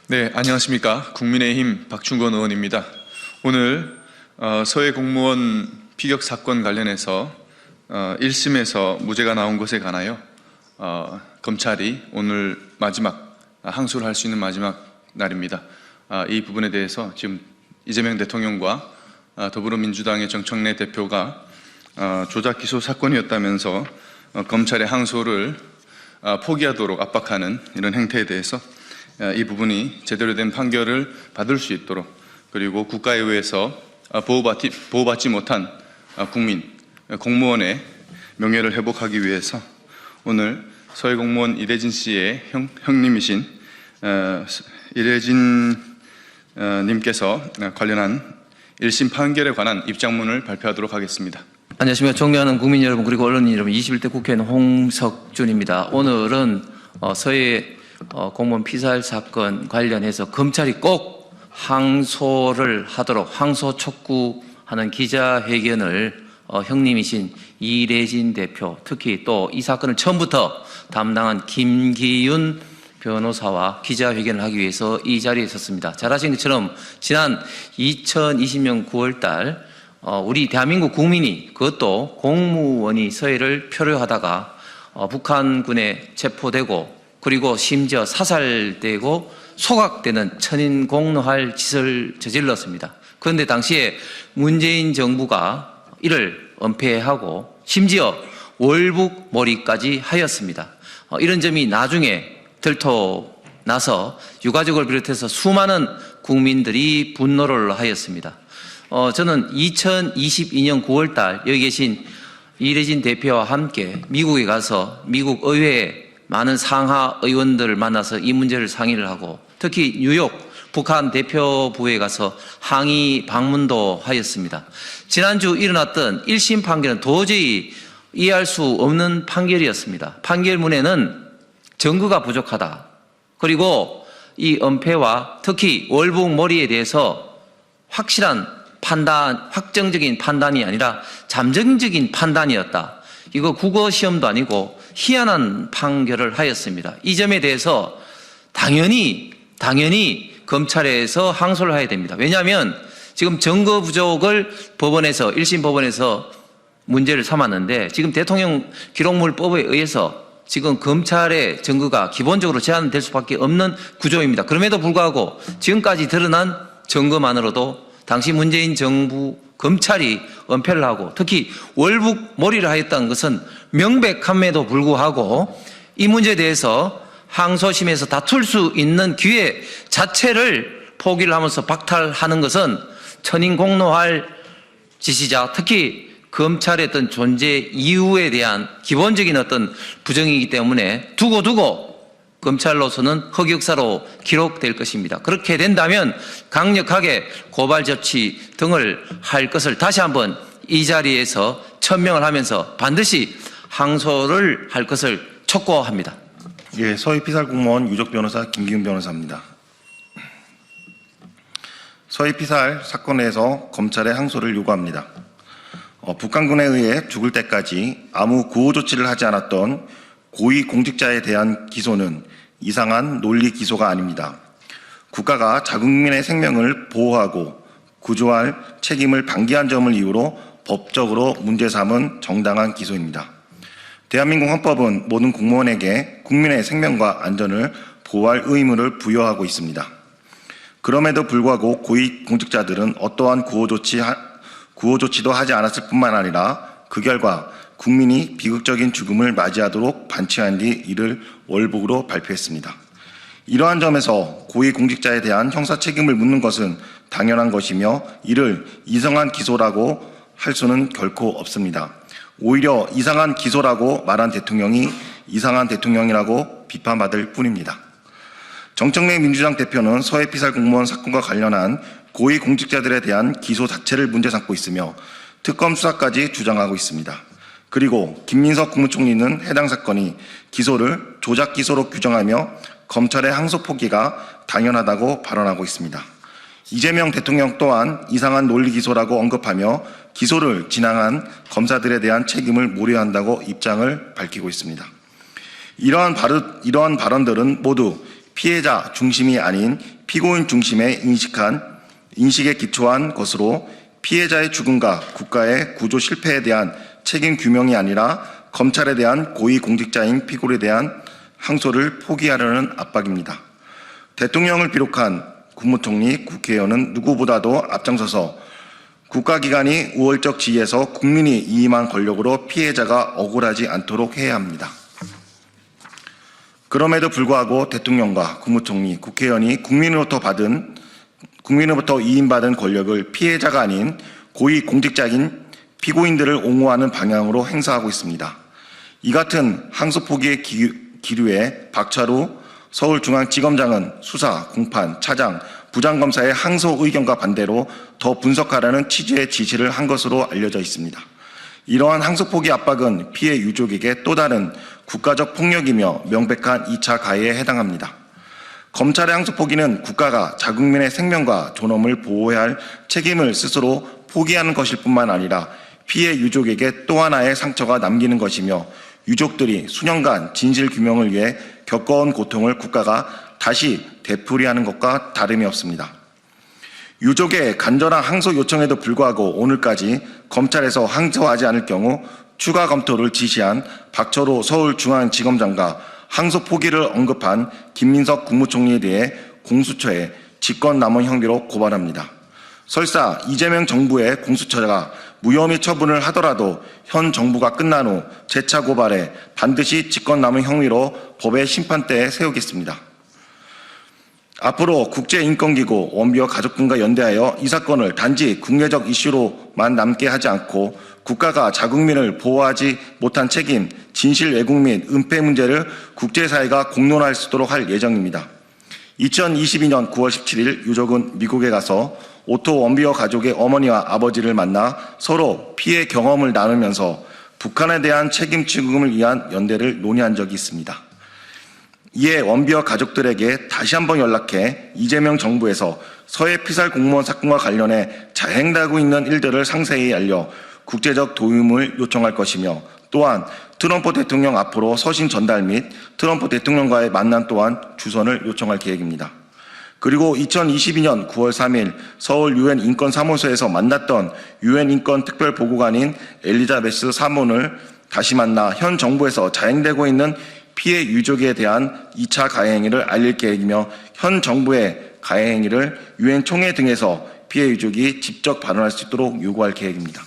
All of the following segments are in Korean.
네, 안녕하십니까. 국민의힘 박충건 의원입니다. 오늘 서해 공무원 피격 사건 관련해서 1심에서 무죄가 나온 것에 관하여 검찰이 오늘 마지막 항소를 할 수 있는 마지막 날입니다. 이 부분에 대해서 지금 이재명 대통령과 더불어민주당의 정청래 대표가 조작 기소 사건이었다면서 검찰의 항소를 포기하도록 압박하는 이런 행태에 대해서 이 부분이 제대로 된 판결을 받을 수 있도록, 그리고 국가에 의해서 보호받지 못한 국민, 공무원의 명예를 회복하기 위해서 오늘 서해 공무원 이래진 씨의 형님이신 이래진 님께서 관련한 1심 판결에 관한 입장문을 발표하도록 하겠습니다. 안녕하십니까. 존경하는 국민 여러분, 그리고 언론인 여러분, 21대 국회의원 홍석준입니다. 오늘은 서해 공무원 피살 사건 관련해서 검찰이 꼭 항소를 하도록 항소 촉구하는 기자회견을 형님이신 이래진 대표, 특히 또 이 사건을 처음부터 담당한 김기윤 변호사와 기자회견을 하기 위해서 이 자리에 섰습니다. 잘 아시는 것처럼 지난 2020년 9월달 우리 대한민국 국민이, 그것도 공무원이 서해를 표류하다가 북한군에 체포되고, 그리고 심지어 사살되고 소각되는 천인공노할 짓을 저질렀습니다. 그런데 당시에 문재인 정부가 이를 은폐하고 심지어 월북몰이까지 하였습니다. 이런 점이 나중에 들통나서 유가족을 비롯해서 수많은 국민들이 분노를 하였습니다. 저는 2022년 9월달 여기 계신 이래진 대표와 함께 미국에 가서 미국 의회에 많은 상하 의원들을 만나서 이 문제를 상의를 하고, 특히 뉴욕 북한 대표부에 가서 항의 방문도 하였습니다. 지난주 일어났던 1심 판결은 도저히 이해할 수 없는 판결이었습니다. 판결문에는 증거가 부족하다, 그리고 이 은폐와 특히 월북몰이에 대해서 확실한 판단, 확정적인 판단이 아니라 잠정적인 판단이었다. 이거 국어 시험도 아니고 희한한 판결을 하였습니다. 이 점에 대해서 당연히 검찰에서 항소를 해야 됩니다. 왜냐하면 지금 증거 부족을 법원에서, 1심 법원에서 문제를 삼았는데, 지금 대통령 기록물법에 의해서 지금 검찰의 증거가 기본적으로 제한될 수밖에 없는 구조입니다. 그럼에도 불구하고 지금까지 드러난 증거만으로도 당시 문재인 정부 검찰이 은폐를 하고, 특히 월북몰이를 하였다는 것은 명백함에도 불구하고 이 문제에 대해서 항소심에서 다툴 수 있는 기회 자체를 포기를 하면서 박탈하는 것은 천인공노할 짓이자, 특히 검찰의 어떤 존재 이유에 대한 기본적인 어떤 부정이기 때문에 두고 검찰로서는 흑역사로 기록될 것입니다. 그렇게 된다면 강력하게 고발 조치 등을 할 것을 다시 한번 이 자리에서 천명을 하면서 반드시 항소를 할 것을 촉구합니다. 예, 서해 피살 공무원 유족 변호사 김기윤 변호사입니다. 서해 피살 사건에서 검찰의 항소를 요구합니다. 북한군에 의해 죽을 때까지 아무 구호 조치를 하지 않았던 고위 공직자에 대한 기소는 이상한 논리 기소가 아닙니다. 국가가 자국민의 생명을 보호하고 구조할 책임을 방기한 점을 이유로 법적으로 문제 삼은 정당한 기소입니다. 대한민국 헌법은 모든 공무원에게 국민의 생명과 안전을 보호할 의무를 부여하고 있습니다. 그럼에도 불구하고 고위 공직자들은 어떠한 구호 조치도 하지 않았을 뿐만 아니라 그 결과 국민이 비극적인 죽음을 맞이하도록 반치한 뒤 이를 월북으로 발표했습니다. 이러한 점에서 고위 공직자에 대한 형사 책임을 묻는 것은 당연한 것이며 이를 이상한 기소라고 할 수는 결코 없습니다. 오히려 이상한 기소라고 말한 대통령이 이상한 대통령이라고 비판받을 뿐입니다. 정청래 민주당 대표는 서해 피살 공무원 사건과 관련한 고위 공직자들에 대한 기소 자체를 문제 삼고 있으며 특검 수사까지 주장하고 있습니다. 그리고 김민석 국무총리는 해당 사건이 기소를 조작 기소로 규정하며 검찰의 항소 포기가 당연하다고 발언하고 있습니다. 이재명 대통령 또한 이상한 논리 기소라고 언급하며 기소를 진행한 검사들에 대한 책임을 모려한다고 입장을 밝히고 있습니다. 이러한 발언들은 모두 피해자 중심이 아닌 피고인 중심의 인식에 기초한 것으로 피해자의 죽음과 국가의 구조 실패에 대한 책임 규명이 아니라 검찰에 대한 고위공직자인 피고에 대한 항소를 포기하려는 압박입니다. 대통령을 비롯한 국무총리, 국회의원은 누구보다도 앞장서서 국가기관이 우월적 지위에서 국민이 이임한 권력으로 피해자가 억울하지 않도록 해야 합니다. 그럼에도 불구하고 대통령과 국무총리, 국회의원이 국민으로부터 이임받은 권력을 피해자가 아닌 고위공직자인 피고인들을 옹호하는 방향으로 행사하고 있습니다. 이 같은 항소 포기의 기류에 박차루 서울중앙지검장은 수사, 공판, 차장, 부장검사의 항소 의견과 반대로 더 분석하라는 취지의 지시를 한 것으로 알려져 있습니다. 이러한 항소 포기 압박은 피해 유족에게 또 다른 국가적 폭력이며 명백한 2차 가해에 해당합니다. 검찰의 항소 포기는 국가가 자국민의 생명과 존엄을 보호해야 할 책임을 스스로 포기하는 것일 뿐만 아니라 피해 유족에게 또 하나의 상처가 남기는 것이며 유족들이 수년간 진실규명을 위해 겪어온 고통을 국가가 다시 되풀이하는 것과 다름이 없습니다. 유족의 간절한 항소 요청에도 불구하고 오늘까지 검찰에서 항소하지 않을 경우 추가 검토를 지시한 박철호 서울중앙지검장과 항소 포기를 언급한 김민석 국무총리에 대해 공수처에 직권남용 혐의로 고발합니다. 설사 이재명 정부의 공수처가 무혐의 처분을 하더라도 현 정부가 끝난 후 재차 고발해 반드시 직권남용 혐의로 법의 심판대에 세우겠습니다. 앞으로 국제인권기구 원비어 가족분과 연대하여 이 사건을 단지 국내적 이슈로만 남게 하지 않고 국가가 자국민을 보호하지 못한 책임, 진실 왜곡 및 은폐 문제를 국제사회가 공론화할 수 있도록 할 예정입니다. 2022년 9월 17일 유족은 미국에 가서 오토 원비어 가족의 어머니와 아버지를 만나 서로 피해 경험을 나누면서 북한에 대한 책임 취급을 위한 연대를 논의한 적이 있습니다. 이에 원비어 가족들에게 다시 한번 연락해 이재명 정부에서 서해 피살 공무원 사건과 관련해 자행되고 있는 일들을 상세히 알려 국제적 도움을 요청할 것이며 또한 트럼프 대통령 앞으로 서신 전달 및 트럼프 대통령과의 만남 또한 주선을 요청할 계획입니다. 그리고 2022년 9월 3일 서울 유엔 인권사무소에서 만났던 유엔 인권 특별보고관인 엘리자베스 사문을 다시 만나 현 정부에서 자행되고 있는 피해 유족에 대한 2차 가해 행위를 알릴 계획이며 현 정부의 가해 행위를 유엔 총회 등에서 피해 유족이 직접 발언할 수 있도록 요구할 계획입니다.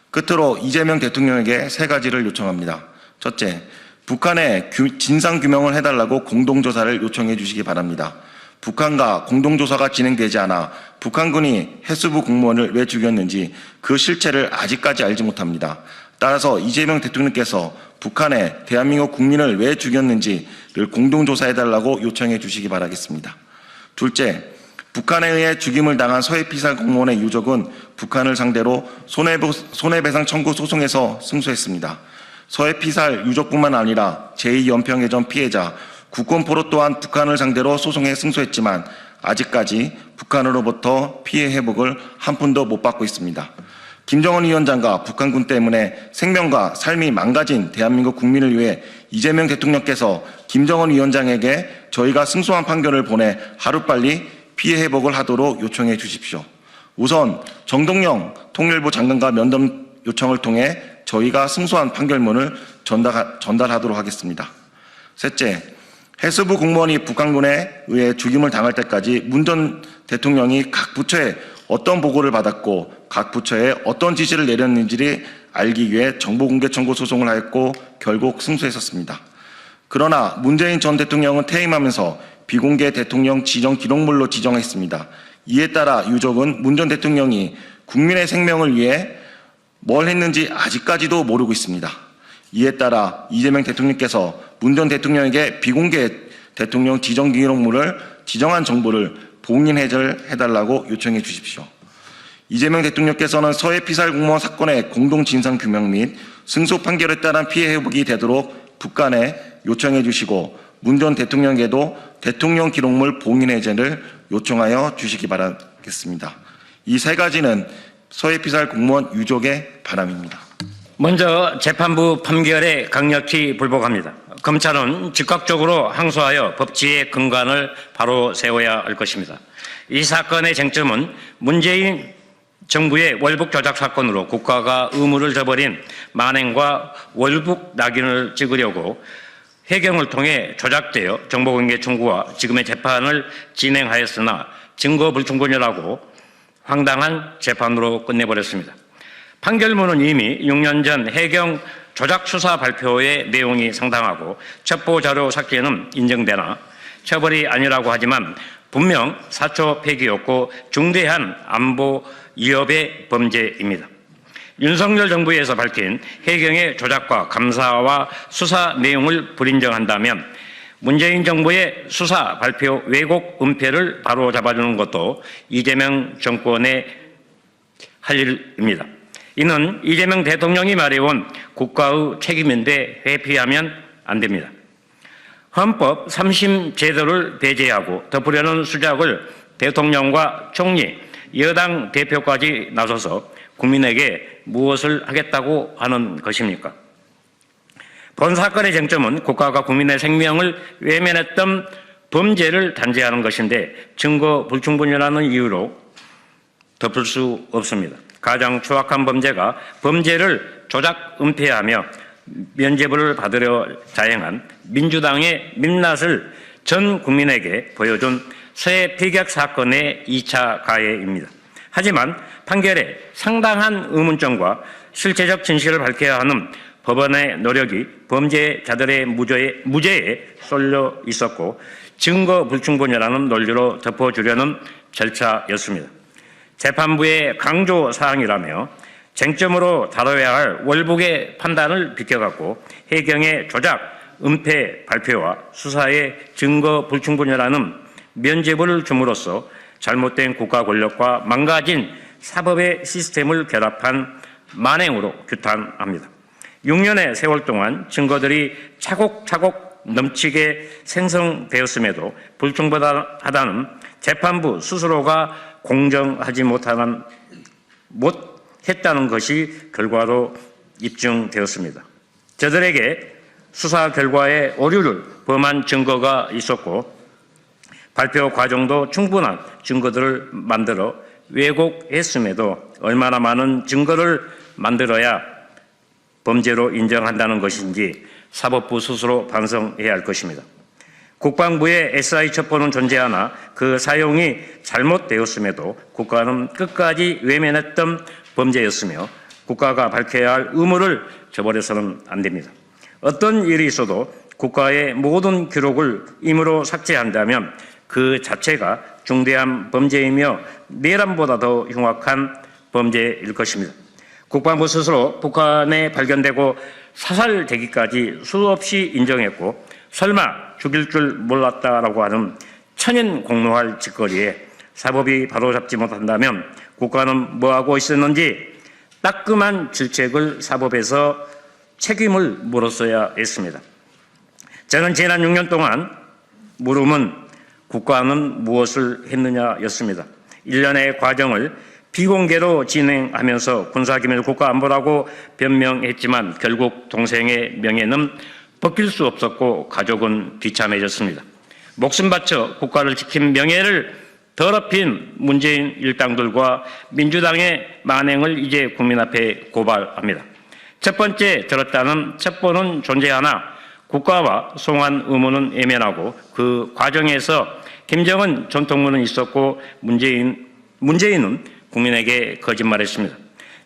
끝으로 이재명 대통령에게 세 가지를 요청합니다. 첫째, 북한에 진상규명을 해달라고 공동조사를 요청해 주시기 바랍니다. 북한과 공동조사가 진행되지 않아 북한군이 해수부 공무원을 왜 죽였는지 그 실체를 아직까지 알지 못합니다. 따라서 이재명 대통령께서 북한에 대한민국 국민을 왜 죽였는지를 공동조사해달라고 요청해 주시기 바라겠습니다. 둘째, 북한에 의해 죽임을 당한 서해 피살 공무원의 유족은 북한을 상대로 손해배상 청구 소송에서 승소했습니다. 서해 피살 유족뿐만 아니라 제2연평해전 피해자, 국권포로 또한 북한을 상대로 소송에 승소했지만 아직까지 북한으로부터 피해 회복을 한 푼도 못 받고 있습니다. 김정은 위원장과 북한군 때문에 생명과 삶이 망가진 대한민국 국민을 위해 이재명 대통령께서 김정은 위원장에게 저희가 승소한 판결을 보내 하루빨리 피해 회복을 하도록 요청해 주십시오. 우선 정동영 통일부 장관과 면담 요청을 통해 저희가 승소한 판결문을 전달하도록 하겠습니다. 셋째, 해수부 공무원이 북한군에 의해 죽임을 당할 때까지 문 전 대통령이 각 부처에 어떤 보고를 받았고 각 부처에 어떤 지시를 내렸는지를 알기 위해 정보공개 청구 소송을 하였고 결국 승소했었습니다. 그러나 문재인 전 대통령은 퇴임하면서 비공개 대통령 지정 기록물로 지정했습니다. 이에 따라 유족은 문 전 대통령이 국민의 생명을 위해 뭘 했는지 아직까지도 모르고 있습니다. 이에 따라 이재명 대통령께서 문 전 대통령에게 비공개 대통령 지정 기록물을 지정한 정보를 봉인 해달라고 요청해 주십시오. 이재명 대통령께서는 서해 피살 공무원 사건의 공동 진상 규명 및 승소 판결에 따른 피해 회복이 되도록 북한에 요청해 주시고 문 전 대통령에게도 대통령 기록물 봉인 해제를 요청하여 주시기 바라겠습니다. 이 세 가지는 서해 피살 공무원 유족의 바람입니다. 먼저 재판부 판결에 강력히 불복합니다. 검찰은 즉각적으로 항소하여 법치의 근간을 바로 세워야 할 것입니다. 이 사건의 쟁점은 문재인 정부의 월북 조작 사건으로 국가가 의무를 저버린 만행과 월북 낙인을 찍으려고 해경을 통해 조작되어 정보공개 청구와 지금의 재판을 진행하였으나 증거 불충분이라고 황당한 재판으로 끝내버렸습니다. 판결문은 이미 6년 전 해경 조작 수사 발표의 내용이 상당하고 첩보 자료 삭제는 인정되나 처벌이 아니라고 하지만 분명 사초 폐기였고 중대한 안보 위협의 범죄입니다. 윤석열 정부에서 밝힌 해경의 조작과 감사와 수사 내용을 불인정한다면 문재인 정부의 수사 발표 왜곡 은폐를 바로잡아주는 것도 이재명 정권의 할 일입니다. 이는 이재명 대통령이 말해온 국가의 책임인데 회피하면 안 됩니다. 헌법 3심 제도를 배제하고 덮으려는 수작을 대통령과 총리, 여당 대표까지 나서서 국민에게 무엇을 하겠다고 하는 것입니까? 본 사건의 쟁점은 국가가 국민의 생명을 외면했던 범죄를 단죄하는 것인데 증거 불충분이라는 이유로 덮을 수 없습니다. 가장 추악한 범죄가 범죄를 조작 은폐하며 면죄부를 받으려 자행한 민주당의 민낯을 전 국민에게 보여준 서해 피격 사건의 2차 가해입니다. 하지만 판결에 상당한 의문점과 실체적 진실을 밝혀야 하는 법원의 노력이 범죄자들의 무죄에 쏠려 있었고 증거 불충분이라는 논리로 덮어주려는 절차였습니다. 재판부의 강조 사항이라며 쟁점으로 다뤄야 할 월북의 판단을 비껴갖고 해경의 조작, 은폐 발표와 수사의 증거 불충분이라는 면죄부를 줌으로써 잘못된 국가 권력과 망가진 사법의 시스템을 결합한 만행으로 규탄합니다. 6년의 세월 동안 증거들이 차곡차곡 넘치게 생성되었음에도 불충분하다는 재판부 스스로가 공정하지 못했다는 것이 결과로 입증되었습니다. 저들에게 수사 결과에 오류를 범한 증거가 있었고 발표 과정도 충분한 증거들을 만들어 왜곡했음에도 얼마나 많은 증거를 만들어야 범죄로 인정한다는 것인지 사법부 스스로 반성해야 할 것입니다. 국방부의 SI 첩보는 존재하나 그 사용이 잘못되었음에도 국가는 끝까지 외면했던 범죄였으며 국가가 밝혀야 할 의무를 저버려서는 안 됩니다. 어떤 일이 있어도 국가의 모든 기록을 임의로 삭제한다면 그 자체가 중대한 범죄이며 내란보다 더 흉악한 범죄일 것입니다. 국방부 스스로 북한에 발견되고 사살되기까지 수없이 인정했고 설마 죽일 줄 몰랐다라고 하는 천인공노할 짓거리에 사법이 바로잡지 못한다면 국가는 뭐하고 있었는지 따끔한 질책을 사법에서 책임을 물었어야 했습니다. 저는 지난 6년 동안 물음은 국가는 무엇을 했느냐였습니다. 1년의 과정을 비공개로 진행하면서 군사기밀 국가안보라고 변명했지만 결국 동생의 명예는 벗길 수 없었고 가족은 비참해졌습니다. 목숨 바쳐 국가를 지킨 명예를 더럽힌 문재인 일당들과 민주당의 만행을 이제 국민 앞에 고발합니다. 첫 번째 들었다는 첩보는 존재하나 국가와 송환 의무는 애매하고 그 과정에서 김정은 전통문은 있었고 문재인은 국민에게 거짓말했습니다.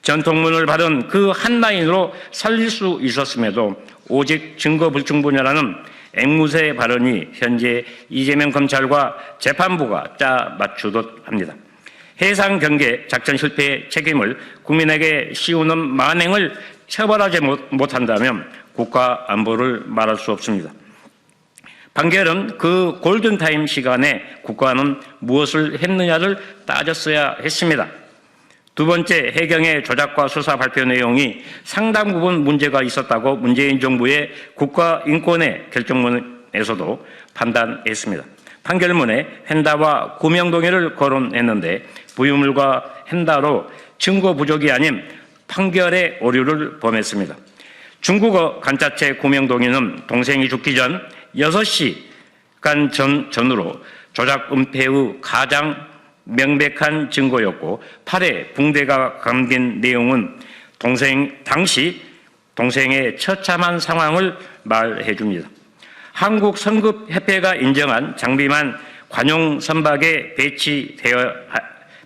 전통문을 받은 그 한 라인으로 살릴 수 있었음에도 오직 증거 불충분이라는 앵무새 발언이 현재 이재명 검찰과 재판부가 짜 맞추듯 합니다. 해상 경계 작전 실패의 책임을 국민에게 씌우는 만행을 처벌하지 못한다면 국가 안보를 말할 수 없습니다. 판결은 그 골든타임 시간에 국가는 무엇을 했느냐를 따졌어야 했습니다. 두 번째, 해경의 조작과 수사 발표 내용이 상당 부분 문제가 있었다고 문재인 정부의 국가인권의 결정문에서도 판단했습니다. 판결문에 횡다와 구명동의를 거론했는데 부유물과 횡다로 증거 부족이 아닌 판결의 오류를 범했습니다. 중국어 간자체 구명동의는 동생이 죽기 전 6시간 전으로 조작 은폐의 가장 명백한 증거였고, 팔에 붕대가 감긴 내용은 당시 동생의 처참한 상황을 말해 줍니다. 한국 성급협회가 인정한 장비만 관용 선박에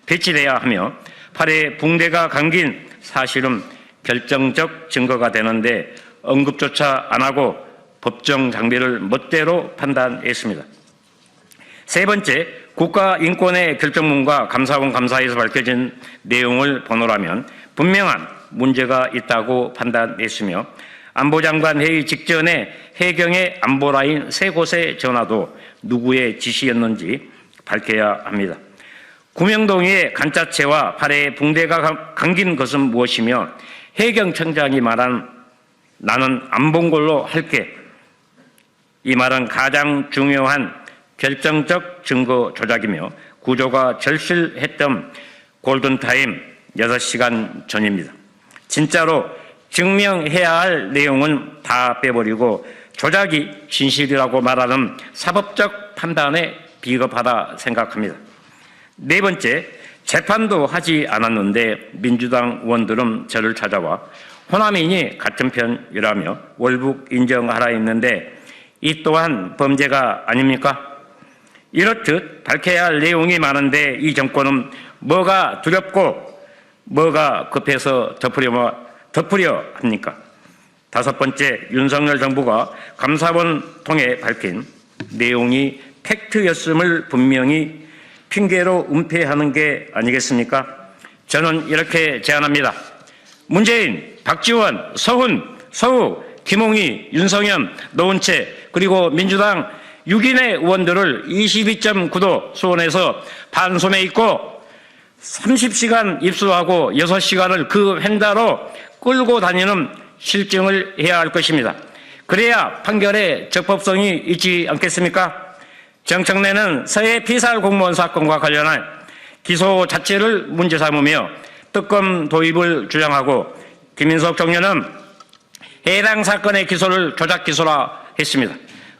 배치돼야 하며 팔에 붕대가 감긴 사실은 결정적 증거가 되는데 언급조차 안 하고 법정 장비를 멋대로 판단했습니다. 세 번째, 국가인권의 결정문과 감사원 감사에서 밝혀진 내용을 보노라면 분명한 문제가 있다고 판단했으며, 안보장관 회의 직전에 해경의 안보라인 3곳의 전화도 누구의 지시였는지 밝혀야 합니다. 구명동의의 간자체와 팔에 붕대가 감긴 것은 무엇이며, 해경청장이 말한 나는 안 본 걸로 할게, 이 말은 가장 중요한 결정적 증거 조작이며 구조가 절실했던 골든타임 6시간 전입니다. 진짜로 증명해야 할 내용은 다 빼버리고 조작이 진실이라고 말하는 사법적 판단에 비겁하다 생각합니다. 네 번째, 재판도 하지 않았는데 민주당 의원들은 저를 찾아와 호남인이 같은 편이라며 월북 인정하라 했는데 이 또한 범죄가 아닙니까? 이렇듯 밝혀야 할 내용이 많은데 이 정권은 뭐가 두렵고 뭐가 급해서 덮으려 합니까? 다섯 번째, 윤석열 정부가 감사원 통해 밝힌 내용이 팩트였음을 분명히 핑계로 은폐하는 게 아니겠습니까? 저는 이렇게 제안합니다. 문재인, 박지원, 서훈, 서우, 김홍희, 윤성현, 노은채 그리고 민주당 6인의 의원들을 22.9도 수원에서 반소매 있고 30시간 입수하고 6시간을 그 횡단로 끌고 다니는 실증을 해야 할 것입니다. 그래야 판결에 적법성이 있지 않겠습니까? 정청래는 서해 피살 공무원 사건과 관련한 기소 자체를 문제 삼으며 특검 도입을 주장하고, 김인석 총리는 해당 사건의 기소를 조작 기소라 했습니다.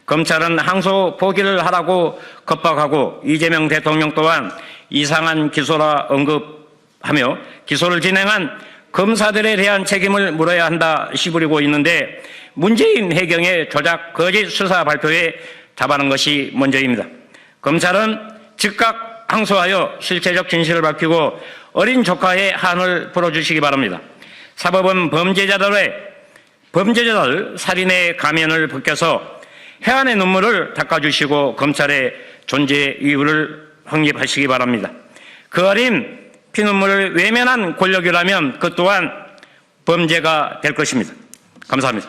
검찰은 항소 포기를 하라고 겁박하고 이재명 대통령 또한 이상한 기소라 언급하며 기소를 진행한 검사들에 대한 책임을 물어야 한다 시부리고 있는데, 문재인 해경의 조작 거짓 수사 발표에 답하는 것이 먼저입니다. 검찰은 즉각 항소하여 실체적 진실을 밝히고 어린 조카의 한을 풀어주시기 바랍니다. 사법은 범죄자들 살인의 가면을 벗겨서 해안의 눈물을 닦아주시고 검찰의 존재 이유를 확립하시기 바랍니다. 그 어린 피눈물을 외면한 권력이라면 그 또한 범죄가 될 것입니다. 감사합니다.